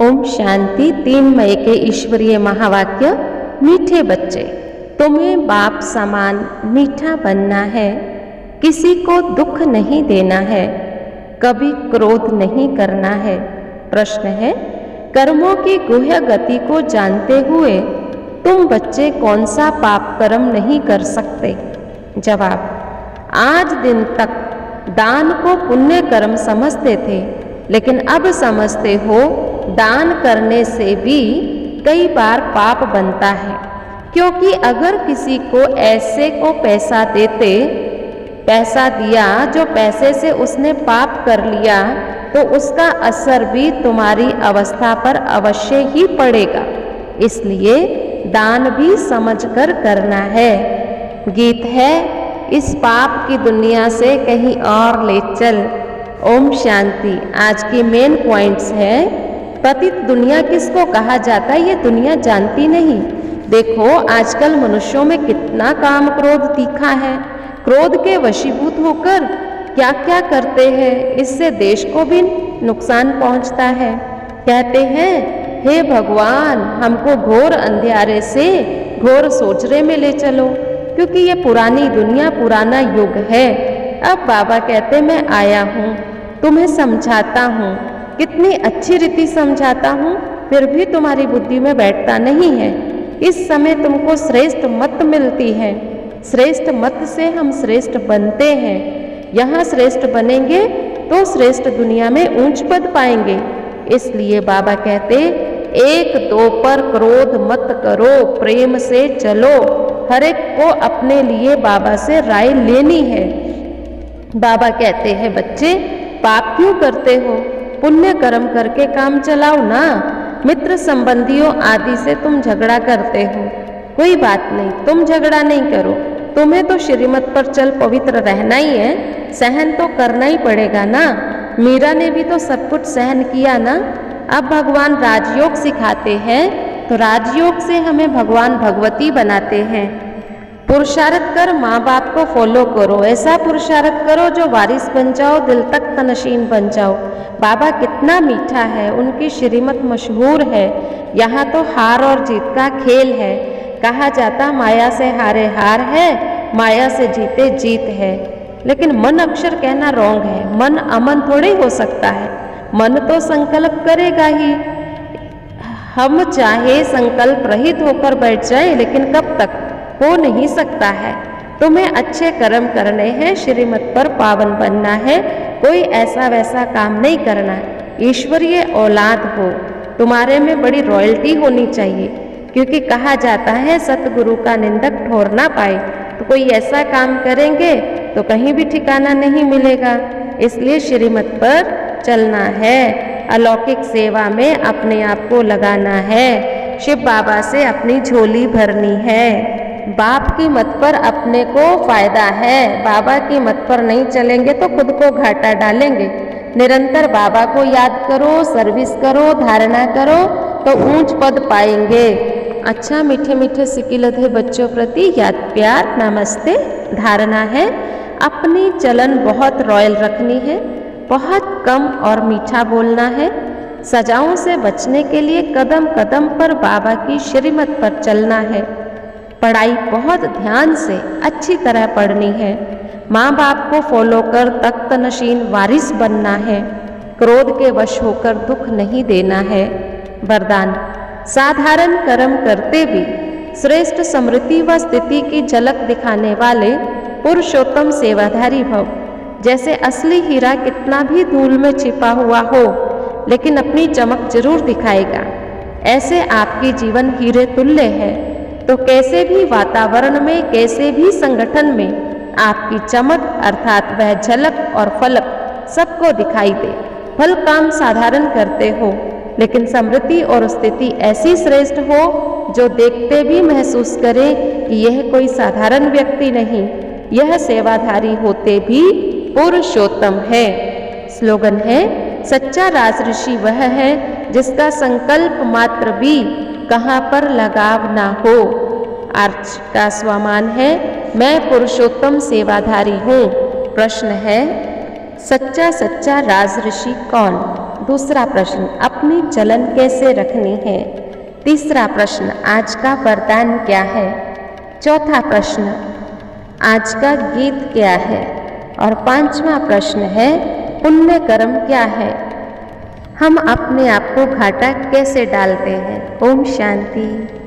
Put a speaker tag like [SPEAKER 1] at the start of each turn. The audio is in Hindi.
[SPEAKER 1] ओम शांति। 3 मई के ईश्वरीय महावाक्य। मीठे बच्चे, तुम्हें बाप समान मीठा बनना है। किसी को दुख नहीं देना है, कभी क्रोध नहीं करना है। प्रश्न है, कर्मों की गुह्य गति को जानते हुए तुम बच्चे कौन सा पाप कर्म नहीं कर सकते? जवाब, आज दिन तक दान को पुण्य कर्म समझते थे, लेकिन अब समझते हो दान करने से भी कई बार पाप बनता है। क्योंकि अगर किसी को ऐसे को पैसा दिया जो पैसे से उसने पाप कर लिया, तो उसका असर भी तुम्हारी अवस्था पर अवश्य ही पड़ेगा। इसलिए दान भी समझकर करना है। गीत है, इस पाप की दुनिया से कहीं और ले चल। ओम शांति। आज की मेन पॉइंट्स है, पतित दुनिया किसको कहा जाता है ये दुनिया जानती नहीं। देखो आजकल मनुष्यों में कितना काम क्रोध तीखा है। क्रोध के वशीभूत होकर क्या क्या करते हैं, इससे देश को भी नुकसान पहुंचता है। कहते हैं, हे भगवान हमको घोर अंधियारे से घोर सोचरे में ले चलो, क्योंकि ये पुरानी दुनिया पुराना युग है। अब बाबा कहते मैं आया हूँ, तुम्हें समझाता हूँ, कितनी अच्छी रीति समझाता हूँ, फिर भी तुम्हारी बुद्धि में बैठता नहीं है। इस समय तुमको श्रेष्ठ मत मिलती है। श्रेष्ठ मत से हम श्रेष्ठ बनते हैं। यहाँ श्रेष्ठ बनेंगे तो श्रेष्ठ दुनिया में ऊंच पद पाएंगे। इसलिए बाबा कहते, 1-2 पर क्रोध मत करो, प्रेम से चलो। हर एक को अपने लिए बाबा से राय लेनी है। बाबा कहते हैं, बच्चे पाप क्यों करते हो? पुण्य कर्म करके काम चलाओ ना। मित्र संबंधियों आदि से तुम झगड़ा करते हो, कोई बात नहीं, तुम झगड़ा नहीं करो। तुम्हें तो श्रीमत पर चल पवित्र रहना ही है, सहन तो करना ही पड़ेगा ना। मीरा ने भी तो सब कुछ सहन किया ना। अब भगवान राजयोग सिखाते हैं, तो राजयोग से हमें भगवान भगवती बनाते हैं। पुरुषार्थ कर, माँ बाप को फॉलो करो। ऐसा पुरुषार्थ करो जो वारिस बन जाओ, दिल तक तनशीन बन जाओ। बाबा कितना मीठा है, उनकी श्रीमत मशहूर है। यहाँ तो हार और जीत का खेल है। कहा जाता माया से हारे हार है, माया से जीते जीत है। लेकिन मन अक्षर कहना रॉन्ग है। मन अमन थोड़े हो सकता है। मन तो संकल्प करेगा ही। हम चाहे संकल्प रहित होकर बैठ जाए, लेकिन कब तक? हो नहीं सकता है। तुम्हें अच्छे कर्म करने हैं, श्रीमत पर पावन बनना है, कोई ऐसा वैसा काम नहीं करना है। ईश्वरीय औलाद हो, तुम्हारे में बड़ी रॉयल्टी होनी चाहिए। क्योंकि कहा जाता है सतगुरु का निंदक ठोर ना पाए। तो कोई ऐसा काम करेंगे तो कहीं भी ठिकाना नहीं मिलेगा। इसलिए श्रीमत पर चलना है, अलौकिक सेवा में अपने आप को लगाना है, शिव बाबा से अपनी झोली भरनी है। बाप की मत पर अपने को फायदा है, बाबा की मत पर नहीं चलेंगे तो खुद को घाटा डालेंगे। निरंतर बाबा को याद करो, सर्विस करो, धारणा करो, तो ऊंच पद पाएंगे। अच्छा, मीठे मीठे सिकिलधे बच्चों प्रति याद प्यार, नमस्ते। धारणा है, अपनी चलन बहुत रॉयल रखनी है, बहुत कम और मीठा बोलना है। सजाओं से बचने के लिए कदम कदम पर बाबा की श्रीमत पर चलना है। पढ़ाई बहुत ध्यान से अच्छी तरह पढ़नी है। माँ बाप को फॉलो कर तख्त नशीन वारिस बनना है। क्रोध के वश होकर दुख नहीं देना है। वरदान, साधारण कर्म करते भी श्रेष्ठ समृद्धि व स्थिति की झलक दिखाने वाले पुरुषोत्तम सेवाधारी भव। जैसे असली हीरा कितना भी धूल में छिपा हुआ हो, लेकिन अपनी चमक जरूर दिखाएगा, ऐसे आपकी जीवन हीरे तुल्य है। तो कैसे भी वातावरण में, कैसे भी संगठन में आपकी चमक अर्थात वह झलक और फलक सबको दिखाई दे। फल काम साधारण करते हो, लेकिन समृद्धि और स्थिति ऐसी श्रेष्ठ हो जो देखते भी महसूस करे कि यह कोई साधारण व्यक्ति नहीं, यह सेवाधारी होते भी पुरुषोत्तम है। स्लोगन है, सच्चा राजऋषि वह है जिसका संकल्प मात्र भी कहाँ पर लगाव ना हो। आज का स्वमान है, मैं पुरुषोत्तम सेवाधारी हूँ। प्रश्न है, सच्चा सच्चा राजऋषि कौन? दूसरा प्रश्न, अपनी चलन कैसे रखनी है? तीसरा प्रश्न, आज का वरदान क्या है? चौथा प्रश्न, आज का गीत क्या है? और पांचवा प्रश्न है, पुण्य कर्म क्या है? हम अपने आप को घाटा कैसे डालते हैं? ओम शांति।